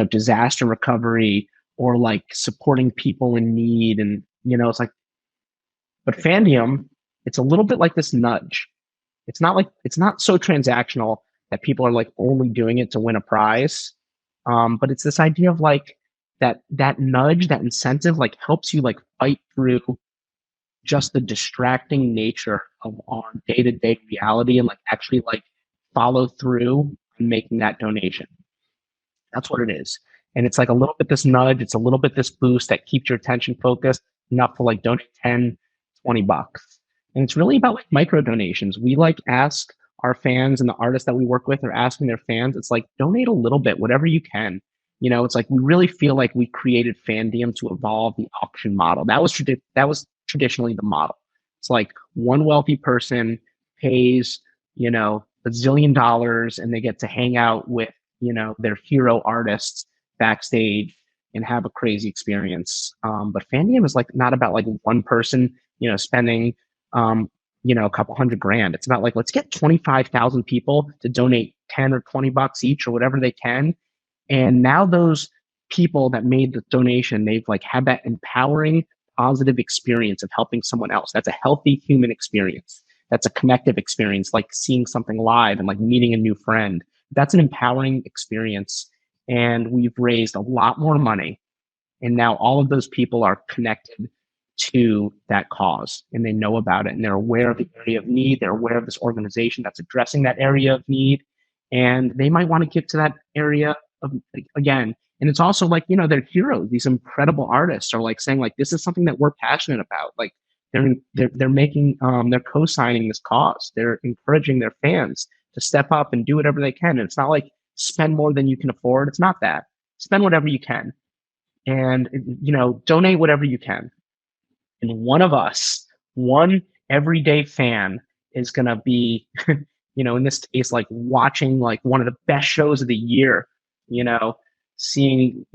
disaster recovery or like supporting people in need. And, it's like, but Fandiem, it's a little bit like this nudge. It's not so transactional that people are like only doing it to win a prize. But it's this idea of like that nudge, that incentive, like helps you like fight through just the distracting nature of our day-to-day reality and like actually like follow through and making that donation. That's what it is. And it's like a little bit this nudge, it's a little bit this boost that keeps your attention focused enough to like donate 10, $20. And it's really about like micro donations. We like ask our fans, and the artists that we work with are asking their fans, it's like donate a little bit, whatever you can. It's like we really feel like we created Fandiem to evolve the auction model. That was traditionally the model. It's like one wealthy person pays, a zillion dollars and they get to hang out with, their hero artists backstage and have a crazy experience. But Fandiem is like not about like one person, spending, a couple $100,000. It's about like, let's get 25,000 people to donate 10 or $20 each or whatever they can. And now those people that made the donation, they've like had that empowering, positive experience of helping someone else. That's a healthy human experience. That's a connective experience, like seeing something live and like meeting a new friend. That's an empowering experience. And we've raised a lot more money. And now all of those people are connected to that cause and they know about it and they're aware of the area of need. They're aware of this organization that's addressing that area of need. And they might want to give to that area of, again. And it's also like, they're heroes. These incredible artists are like saying like, this is something that we're passionate about. Like they're making, they're co-signing this cause. They're encouraging their fans to step up and do whatever they can. And it's not like spend more than you can afford. It's not that. Spend whatever you can and, donate whatever you can. And one of us, one everyday fan is going to be, in this case, like watching like one of the best shows of the year, seeing,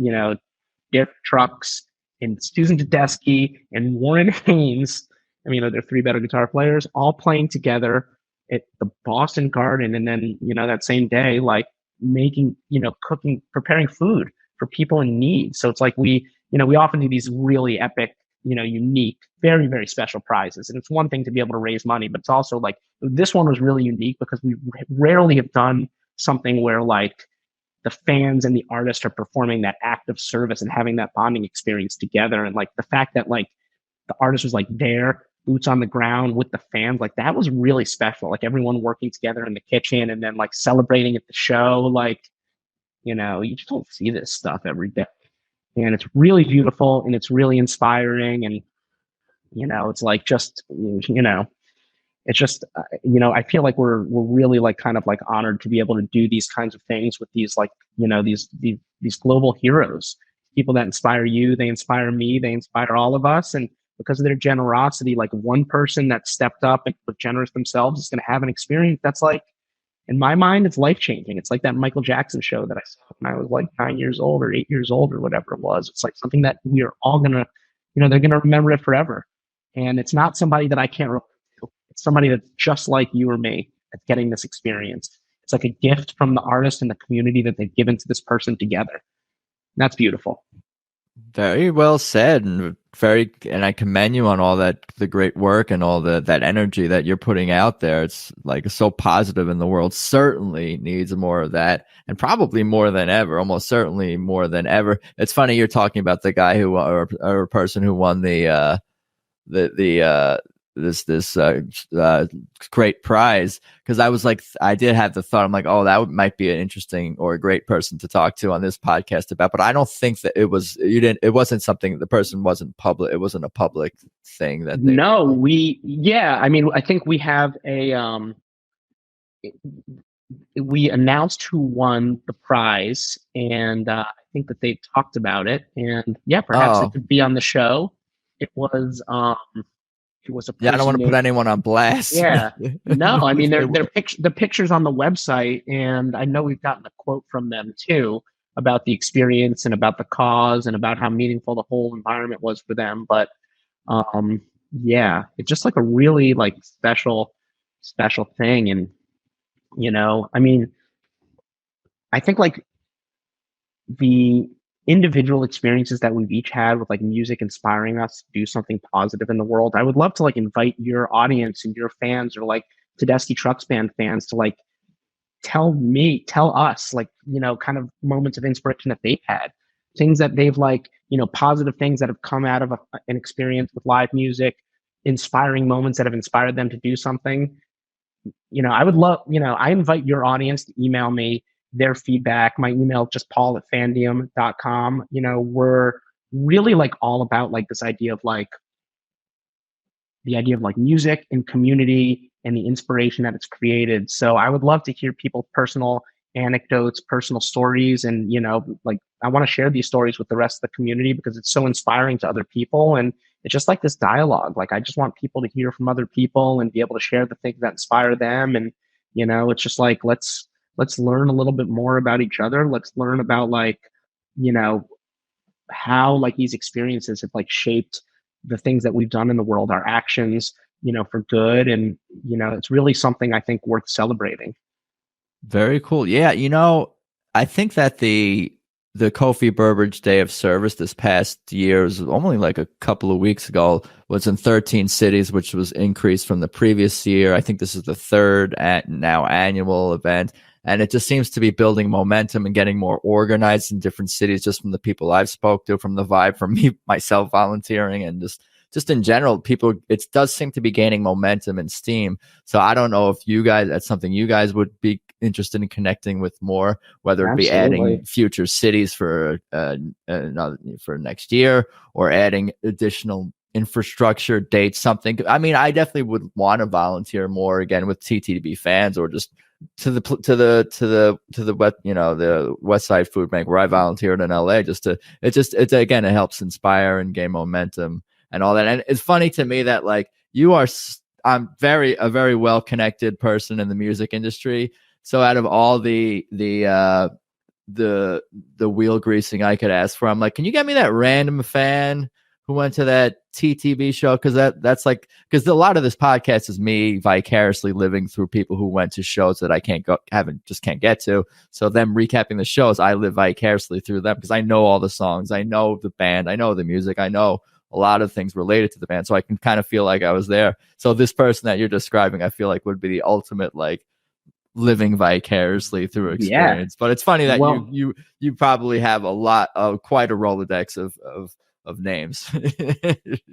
Derek Trucks and Susan Tedeschi and Warren Haynes. I mean, they're three better guitar players all playing together at the Boston Garden. And then, that same day, like making, cooking, preparing food for people in need. So it's like we often do these really epic, unique, very, very special prizes. And it's one thing to be able to raise money, but it's also like this one was really unique because we rarely have done something where like the fans and the artist are performing that act of service and having that bonding experience together. And like the fact that like the artist was like there, boots on the ground with the fans, like that was really special. Like everyone working together in the kitchen and then like celebrating at the show. Like, you just don't see this stuff every day. And it's really beautiful and it's really inspiring. And, it's like just, it's just, I feel like we're really like kind of like honored to be able to do these kinds of things with these like, these global heroes, people that inspire you, they inspire me, they inspire all of us. And because of their generosity, like one person that stepped up and was generous themselves is going to have an experience that's like, in my mind, it's life-changing. It's like that Michael Jackson show that I saw when I was like 9 years old or 8 years old or whatever it was. It's like something that we are all going to, they're going to remember it forever. And it's not somebody that I can't relate to. It's somebody that's just like you or me that's getting this experience. It's like a gift from the artist and the community that they've given to this person together. And that's beautiful. Very well said, and I commend you on all that, the great work and all that energy that you're putting out there. It's like so positive, and the world certainly needs more of that, and probably more than ever, almost certainly more than ever. It's funny you're talking about the guy who or person who won the great prize, because I was like, I did have the thought, I'm like, oh, might be an interesting or a great person to talk to on this podcast about, but I don't think that it wasn't something, the person wasn't public, it wasn't a public thing that they. No, I mean, I think we have we announced who won the prize, and I think that they talked about it, and yeah, perhaps it could be on the show. It was a I don't want to put anyone on blast. Yeah, no, I mean the pictures on the website, and I know we've gotten a quote from them too about the experience and about the cause and about how meaningful the whole environment was for them. But yeah, it's just like a really like special thing, and I mean, I think like the individual experiences that we've each had with like music inspiring us to do something positive in the world. I would love to like invite your audience and your fans, or like Tedeschi Trucks Band fans, to like tell us like, kind of moments of inspiration that they've had, things that they've like, positive things that have come out of an experience with live music, inspiring moments that have inspired them to do something. I would love, I invite your audience to email me their feedback. My email, just paul@fandiem.com. We're really like all about like this idea of like the idea of like music and community and the inspiration that it's created. So I would love to hear people's personal anecdotes, personal stories, and like I want to share these stories with the rest of the community because it's so inspiring to other people, and it's just like this dialogue. Like I just want people to hear from other people and be able to share the things that inspire them, and it's just like let's learn a little bit more about each other. Let's learn about like how like these experiences have like shaped the things that we've done in the world, our actions, for good, and it's really something I think worth celebrating. Very cool. Yeah, I think that the Kofi Burbridge Day of Service this past year, was only like a couple of weeks ago, was in 13 cities, which was increased from the previous year. I think this is the third now annual event, and it just seems to be building momentum and getting more organized in different cities, just from the people I've spoke to, from the vibe from me, myself volunteering, and just in general, people, it does seem to be gaining momentum and steam. So I don't know if that's something you guys would be interested in connecting with more, whether it be adding future cities for next year, or adding additional infrastructure dates, something. I mean, I definitely would want to volunteer more again with TTB fans, or just to the the West Side Food Bank where I volunteered in LA, it helps inspire and gain momentum and all that. And it's funny to me that like I'm a very well connected person in the music industry. So out of all the wheel greasing I could ask for, I'm like, can you get me that random fan who went to that TTB show? Because because a lot of this podcast is me vicariously living through people who went to shows that I can't get to. So them recapping the shows, I live vicariously through them because I know all the songs, I know the band, I know the music, I know a lot of things related to the band, so I can kind of feel like I was there. So this person that you're describing, I feel like would be the ultimate like living vicariously through experience. But it's funny that you probably have quite a Rolodex of names.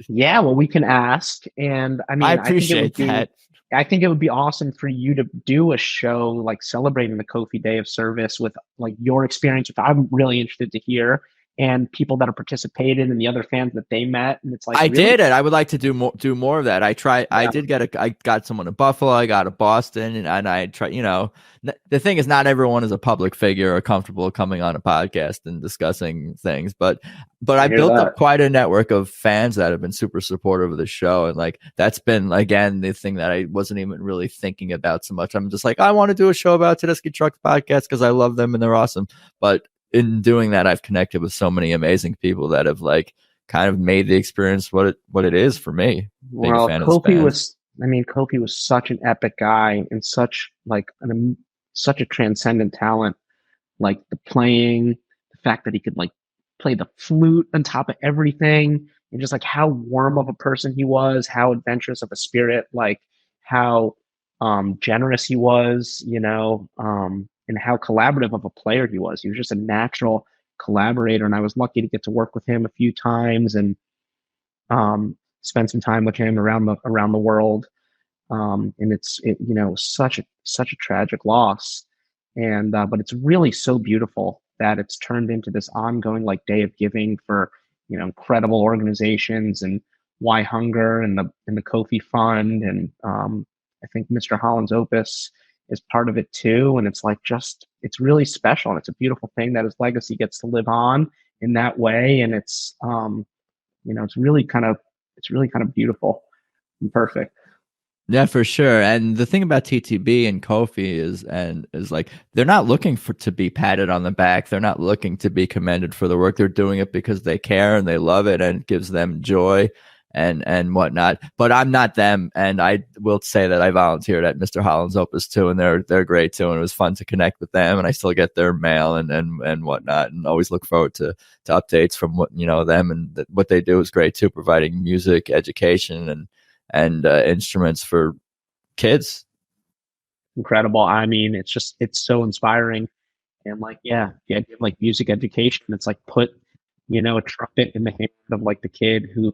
Yeah, well, we can ask, and I mean, I appreciate that. I think it would be awesome for you to do a show like celebrating the Kofi Day of Service with like your experience, which I'm really interested to hear, and people that have participated and the other fans that they met. And it's like, I did it. I would like to do more of that. I got someone in Buffalo, I got a Boston, and I try, the thing is, not everyone is a public figure or comfortable coming on a podcast and discussing things, but I built up quite a network of fans that have been super supportive of the show. And like, that's been, again, the thing that I wasn't even really thinking about so much. I'm just like, I want to do a show about Tedeschi Trucks podcast because I love them and they're awesome. But in doing that, I've connected with so many amazing people that have like kind of made the experience what it is for me. Well, Kofi was such an epic guy and such a transcendent talent. Like the playing, the fact that he could like play the flute on top of everything, and just like how warm of a person he was, how adventurous of a spirit, like how generous he was, and how collaborative of a player he was. He was just a natural collaborator, and I was lucky to get to work with him a few times. And spent some time with him around the world. And it's such a tragic loss, and but it's really so beautiful that it's turned into this ongoing like day of giving for incredible organizations, and WhyHunger and the Kofi Fund, and I think Mr. Holland's Opus is part of it too. And it's like it's really special, and it's a beautiful thing that his legacy gets to live on in that way. And it's it's really kind of beautiful and perfect. Yeah, for sure. And the thing about TTB and Kofi is like they're not looking to be patted on the back. They're not looking to be commended for the work. They're doing it because they care and they love it and it gives them joy and whatnot. But I'm not them, and I will say that I volunteered at Mr. Holland's Opus too, and they're great too, and it was fun to connect with them. And I still get their mail and whatnot, and always look forward to updates from what them, and what they do is great too, providing music education and instruments for kids. Incredible. I mean, it's so inspiring. And like, yeah, the idea of like music education, it's like put, a trumpet in the hand of like the kid who,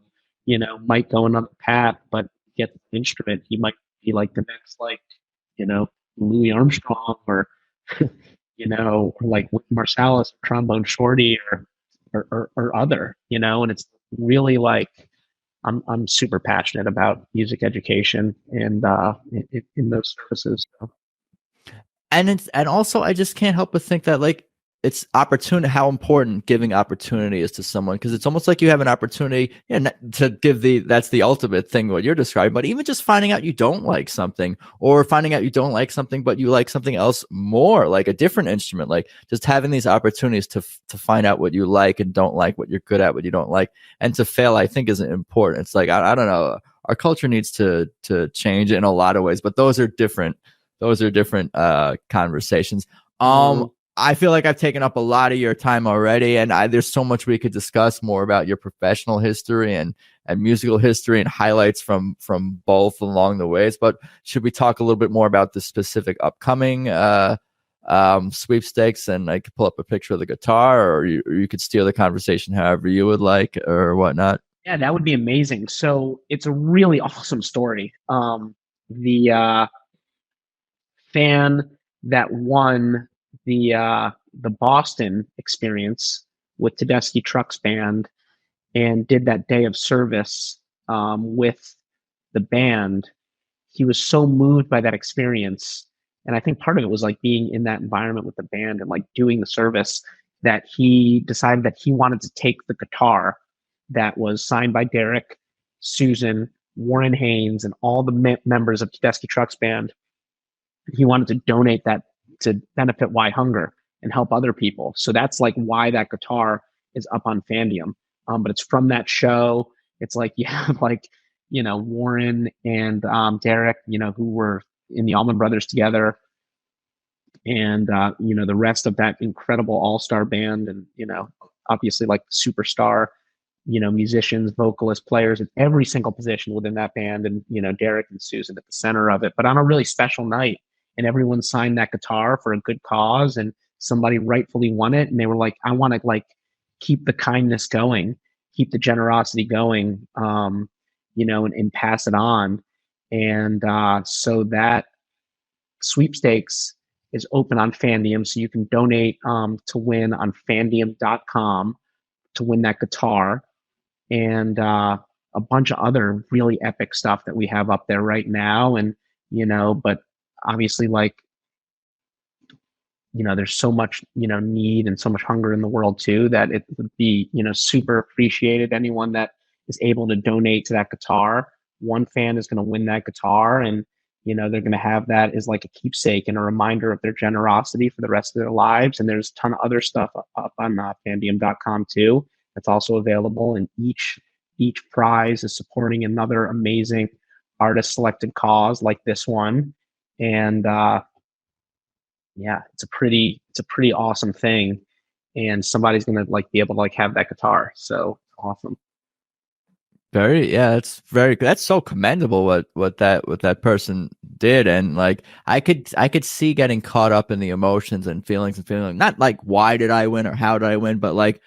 might go another path, but get the instrument. He might be like the next, like, Louis Armstrong or, or like Marsalis, Trombone Shorty or other, and it's really like, I'm super passionate about music education and in those services. So. And also I just can't help but think that like it's opportunity, how important giving opportunity is to someone, because it's almost like you have an opportunity to give that's the ultimate thing what you're describing, but even just finding out you don't like something, or finding out you don't like something but you like something else more, like a different instrument, like just having these opportunities to find out what you like and don't like, what you're good at, what you don't like, and to fail, I think is important. It's like I don't know, our culture needs to change in a lot of ways, but those are different conversations. I feel like I've taken up a lot of your time already, and there's so much we could discuss more about your professional history and musical history and highlights from both along the ways. But should we talk a little bit more about the specific upcoming sweepstakes? And I could pull up a picture of the guitar, or you could steer the conversation however you would like or whatnot. Yeah, that would be amazing. So it's a really awesome story. The fan that won the Boston experience with Tedeschi Trucks Band and did that day of service with the band, he was so moved by that experience. And I think part of it was like being in that environment with the band and like doing the service, that he decided that he wanted to take the guitar that was signed by Derek, Susan, Warren Haynes, and all the members of Tedeschi Trucks Band. He wanted to donate that to benefit WhyHunger and help other people. So that's like why that guitar is up on Fandiem. But it's from that show. It's like you have like, Warren and Derek, who were in the Allman Brothers together, and the rest of that incredible all-star band, and obviously like superstar musicians, vocalists, players in every single position within that band, and Derek and Susan at the center of it. But on a really special night, and everyone signed that guitar for a good cause, and somebody rightfully won it, and they were like, I want to like keep the kindness going, keep the generosity going, and pass it on. And so that sweepstakes is open on Fandiem, so you can donate to win on Fandiem.com to win that guitar, and a bunch of other really epic stuff that we have up there right now. And but obviously, like, there's so much need and so much hunger in the world too, that it would be super appreciated. Anyone that is able to donate to that guitar, one fan is going to win that guitar, and they're going to have that as like a keepsake and a reminder of their generosity for the rest of their lives. And there's a ton of other stuff up on Fandiem.com too that's also available, and each prize is supporting another amazing artist selected cause like this one. And it's a pretty awesome thing, and somebody's gonna like be able to like have that guitar. So awesome. That's so commendable what that person did. And like I could see getting caught up in the emotions and feeling not like why did I win or how did I win, but like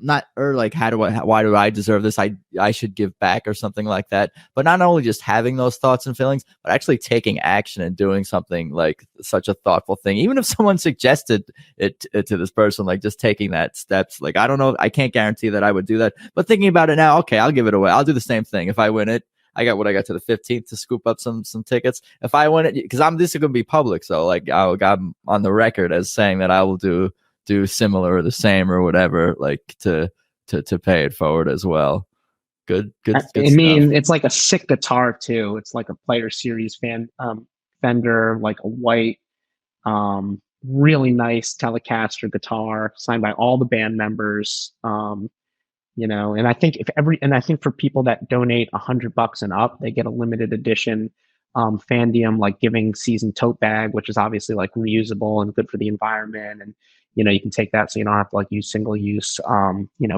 not, or like, why do I deserve this? I should give back or something like that. But not only just having those thoughts and feelings, but actually taking action and doing something like such a thoughtful thing. Even if someone suggested it to this person, like just taking that steps, like, I don't know, I can't guarantee that I would do that, but thinking about it now, okay, I'll give it away. I'll do the same thing. If I win it, I got to the 15th to scoop up some tickets. If I win it, because this is going to be public, so like I'm on the record as saying that I will do similar or the same or whatever, like to pay it forward as well. Good I mean, stuff. It's like a sick guitar too. It's like a Player Series Fender, like a white, really nice Telecaster guitar signed by all the band members. And I think for people that donate $100 and up, they get a limited edition Fandiem like giving season tote bag, which is obviously like reusable and good for the environment. And you can take that so you don't have to like use single use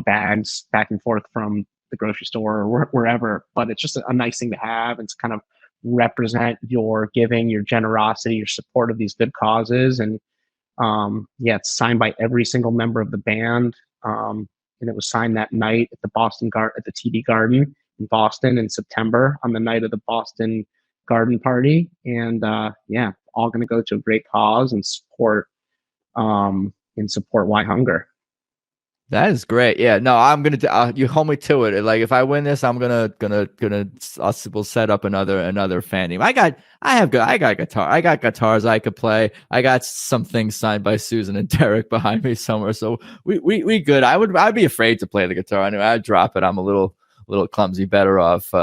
bags back and forth from the grocery store or wherever. But it's just a nice thing to have and to kind of represent your giving, your generosity, your support of these good causes. And it's signed by every single member of the band. And it was signed that night at the at the TD Garden in Boston in September on the night of the Boston Garden Party. And all going to go to a great cause and support WhyHunger. That is great. Yeah, no, I'm gonna. You hold me to it. Like if I win this, I'm gonna. We'll set up another Fandiem. I got guitar. I got guitars I could play. I got some things signed by Susan and Derek behind me somewhere. So we good. I'd be afraid to play the guitar. I know I'd drop it. I'm a little clumsy. Better off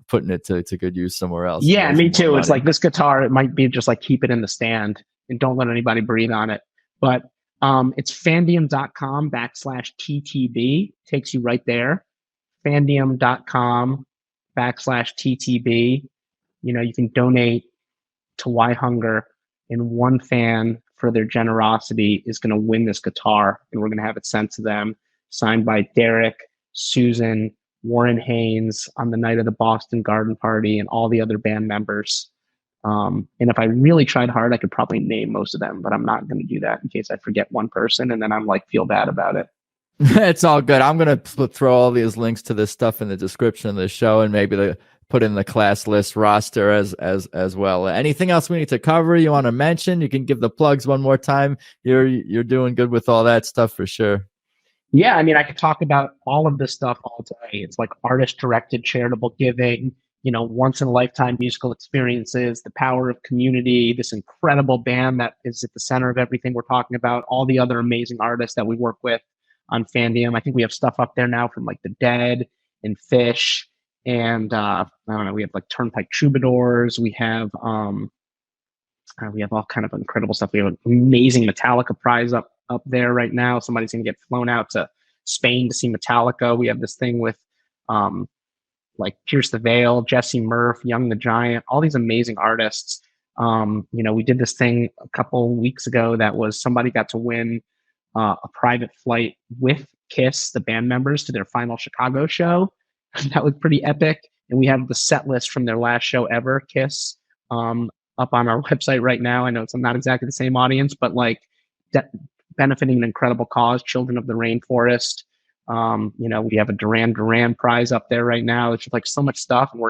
putting it to good use somewhere else. Yeah, me too. It's like this guitar. It might be just like keep it in the stand and don't let anybody breathe on it. But it's fandiem.com/TTB. Takes you right there. Fandiem.com/TTB. You can donate to WhyHunger, and one fan for their generosity is going to win this guitar, and we're going to have it sent to them, signed by Derek, Susan, Warren Haynes on the night of the Boston Garden Party, and all the other band members. And if I really tried hard, I could probably name most of them, but I'm not going to do that in case I forget one person and then I'm like, feel bad about it. It's all good. I'm going to throw all these links to this stuff in the description of the show and maybe put in the class list roster as well. Anything else we need to cover? You want to mention? You can give the plugs one more time. You're doing good with all that stuff for sure. Yeah. I mean, I could talk about all of this stuff all day. It's like artist directed charitable giving, once in a lifetime musical experiences, the power of community, this incredible band that is at the center of everything we're talking about, all the other amazing artists that we work with on Fandiem. I think we have stuff up there now from like The Dead and Fish. And I don't know, we have like Turnpike Troubadours. We have all kind of incredible stuff. We have an amazing Metallica prize up there right now. Somebody's going to get flown out to Spain to see Metallica. We have this thing with like Pierce the Veil, Jesse Murph, Young the Giant, all these amazing artists. We did this thing a couple weeks ago that was somebody got to win a private flight with Kiss, the band members, to their final Chicago show. That was pretty epic. And we have the set list from their last show ever, Kiss, up on our website right now. I know it's not exactly the same audience, but like benefiting an incredible cause, Children of the Rainforest. We have a Duran Duran prize up there right now. It's just like so much stuff. And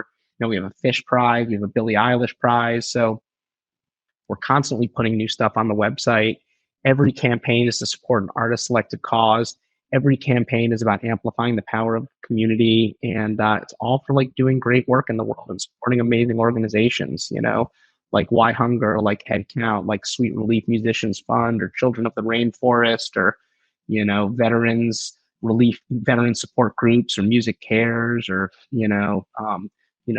we have a Fish prize, we have a Billie Eilish prize. So we're constantly putting new stuff on the website. Every campaign is to support an artist selected cause. Every campaign is about amplifying the power of community. And it's all for like doing great work in the world and supporting amazing organizations, like WhyHunger, like Headcount, like Sweet Relief Musicians Fund, or Children of the Rainforest, or, veteran support groups, or Music Cares, or,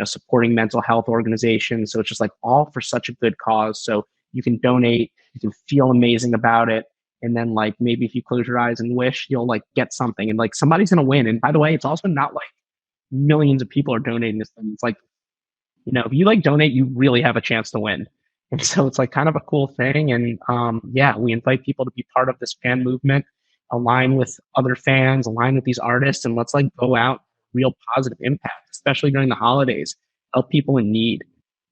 supporting mental health organizations. So it's just like all for such a good cause. So you can donate, you can feel amazing about it. And then like, maybe if you close your eyes and wish, you'll like get something and like somebody's going to win. And by the way, it's also not like millions of people are donating this thing. It's like, if you like donate, you really have a chance to win. And so it's like kind of a cool thing. And we invite people to be part of this fan movement, align with other fans, align with these artists, and let's like go out, real positive impact, especially during the holidays, help people in need.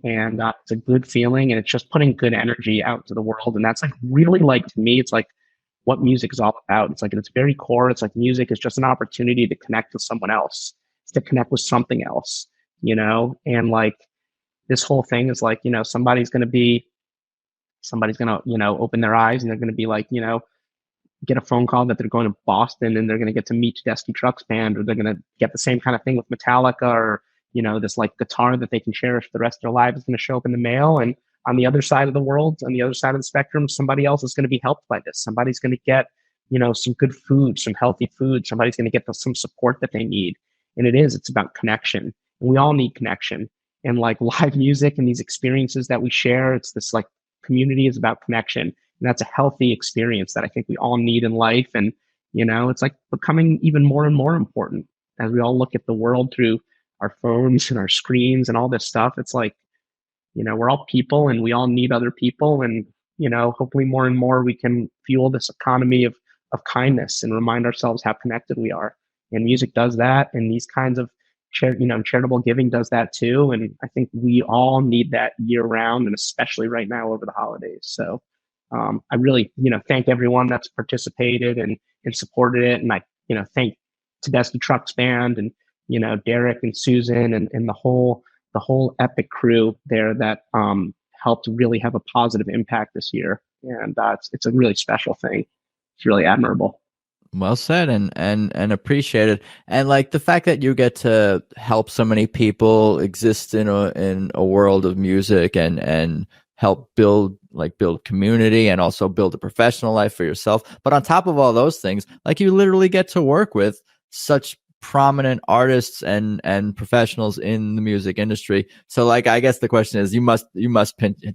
And it's a good feeling, and it's just putting good energy out to the world. And that's like really, like, to me, it's like what music is all about. It's like at its very core, it's like music is just an opportunity to connect with someone else, to connect with something else, you know? And like this whole thing is like, you know, somebody's going to, you know, open their eyes and they're going to be like, you know, get a phone call that they're going to Boston and they're going to get to meet Tedeschi Trucks Band, or they're going to get the same kind of thing with Metallica, or, you know, this like guitar that they can cherish for the rest of their lives is going to show up in the mail. And on the other side of the world, on the other side of the spectrum, somebody else is going to be helped by this. Somebody's going to get, you know, some good food, some healthy food. Somebody's going to get some support that they need. And it's about connection. And we all need connection. And like live music and these experiences that we share, it's this like community is about connection. And that's a healthy experience that I think we all need in life. And, you know, it's like becoming even more and more important as we all look at the world through our phones and our screens and all this stuff. It's like, you know, we're all people and we all need other people. And, you know, hopefully more and more we can fuel this economy of kindness and remind ourselves how connected we are. And music does that. And these kinds of charitable giving does that too. And I think we all need that year round, and especially right now over the holidays. So I really, you know, thank everyone that's participated and supported it. And I, you know, thank Tedeschi Trucks Band and, you know, Derek and Susan and the whole Epic crew there that helped really have a positive impact this year. And it's a really special thing. It's really admirable. Well said, and appreciated. And like the fact that you get to help so many people exist in a world of music and help build community and also build a professional life for yourself. But on top of all those things, like you literally get to work with such prominent artists and professionals in the music industry. So like, I guess the question is, do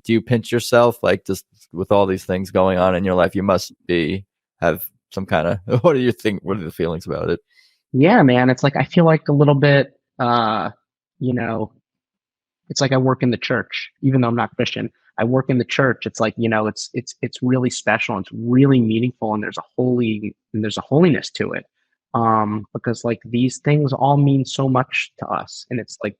you pinch yourself? Like just with all these things going on in your life, you must have some kind of, what do you think? What are the feelings about it? Yeah, man. It's like, I feel like a little bit, you know, it's like I work in the church, even though I'm not Christian. I work in the church. It's like, you know, it's really special. And it's really meaningful. And there's a holiness to it. Because like these things all mean so much to us, and it's like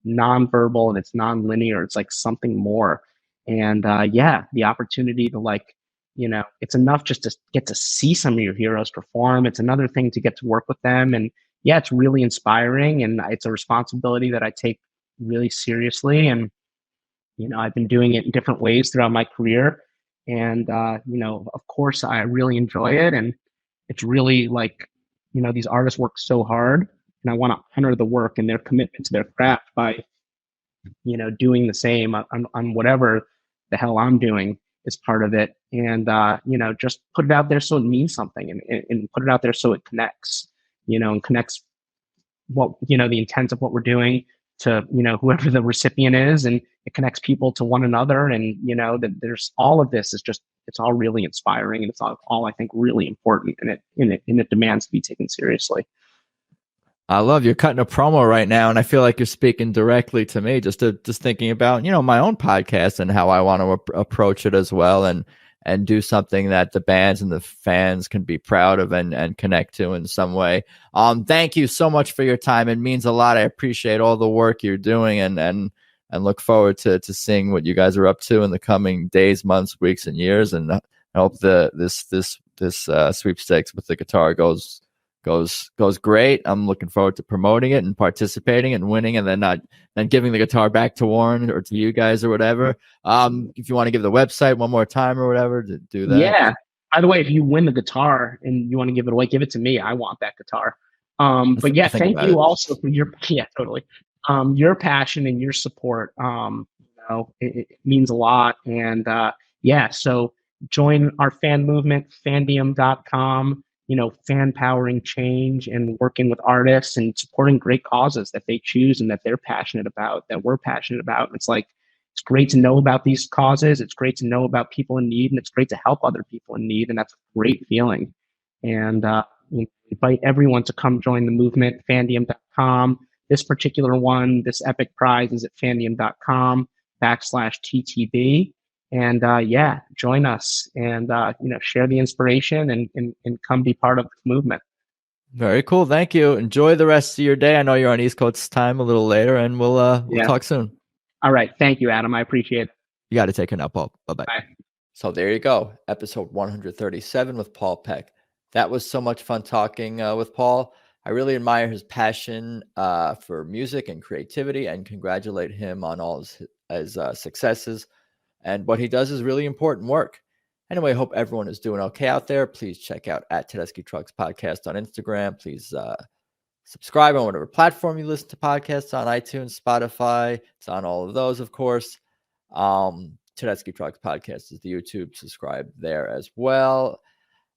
nonverbal and it's non-linear. It's like something more. And yeah, the opportunity to like, you know, it's enough just to get to see some of your heroes perform. It's another thing to get to work with them. And yeah, it's really inspiring, and it's a responsibility that I take really seriously. And, you know, I've been doing it in different ways throughout my career. And, you know, of course I really enjoy it. And it's really like, you know, these artists work so hard, and I want to honor the work and their commitment to their craft by, you know, doing the same on whatever the hell I'm doing is part of it. And, you know, just put it out there so it means something, and put it out there so it connects, you know, and connects what, you know, the intent of what we're doing to, you know, whoever the recipient is, and it connects people to one another. And, you know, that there's all of this is just, it's all really inspiring, and it's all I think really important, and it demands to be taken seriously. I love you're cutting a promo right now, and I feel like you're speaking directly to me, just thinking about, you know, my own podcast and how I want to approach it as well, and do something that the bands and the fans can be proud of and connect to in some way. Thank you so much for your time. It means a lot. I appreciate all the work you're doing, and look forward to seeing what you guys are up to in the coming days, months, weeks, and years. And I hope this sweepstakes with the guitar goes great. I'm looking forward to promoting it and participating and winning, and then giving the guitar back to Warren or to you guys or whatever. If you want to give the website one more time or whatever, to do that. Yeah. By the way, if you win the guitar and you want to give it away, give it to me. I want that guitar. But yeah, thank you also for your passion and your support. You know, it means a lot. And yeah, so join our fan movement, fandiem.com. You know, fan powering change and working with artists and supporting great causes that they choose and that they're passionate about, that we're passionate about. And it's like, it's great to know about these causes. It's great to know about people in need, and it's great to help other people in need. And that's a great feeling. And you know, invite everyone to come join the movement, fandiem.com. This particular one, this epic prize is at fandiem.com/TTB. And yeah, join us and you know, share the inspiration and come be part of this movement. Very cool. Thank you. Enjoy the rest of your day. I know you're on East Coast time a little later, and we'll talk soon. All right. Thank you, Adam. I appreciate it. You got to take care now, Paul. Bye-bye. Bye. So there you go, episode 137 with Paul Peck. That was so much fun talking with Paul. I really admire his passion for music and creativity, and congratulate him on all his successes. And what he does is really important work. Anyway, I hope everyone is doing okay out there. Please check out @Tedeschi Trucks Podcast on Instagram. Please subscribe on whatever platform you listen to podcasts on, iTunes, Spotify. It's on all of those, of course. Tedeschi Trucks Podcast is the YouTube. Subscribe there as well.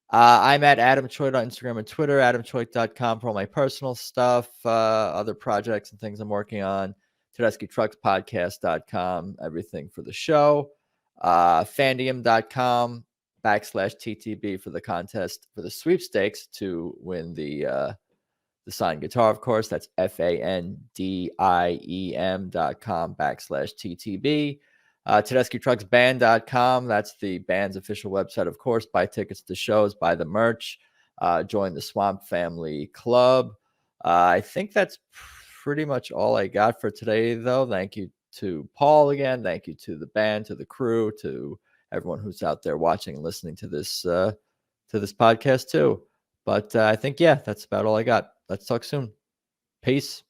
I'm at Adam Choit on Instagram and Twitter, adamchoit.com for all my personal stuff, other projects and things I'm working on. TedeschiTrucksPodcast.com, everything for the show. Fandiem.com /TTB for the contest for the sweepstakes to win the signed guitar, of course. That's FANDIEM.com /TTB. TedeschiTrucksBand.com. That's the band's official website, of course. Buy tickets to shows, buy the merch, join the Swamp Family Club. I think that's pretty much all I got for today, though. Thank you to Paul again. Thank you to the band, to the crew, to everyone who's out there watching and listening to this podcast too. But I think, yeah, that's about all I got. Let's talk soon. Peace.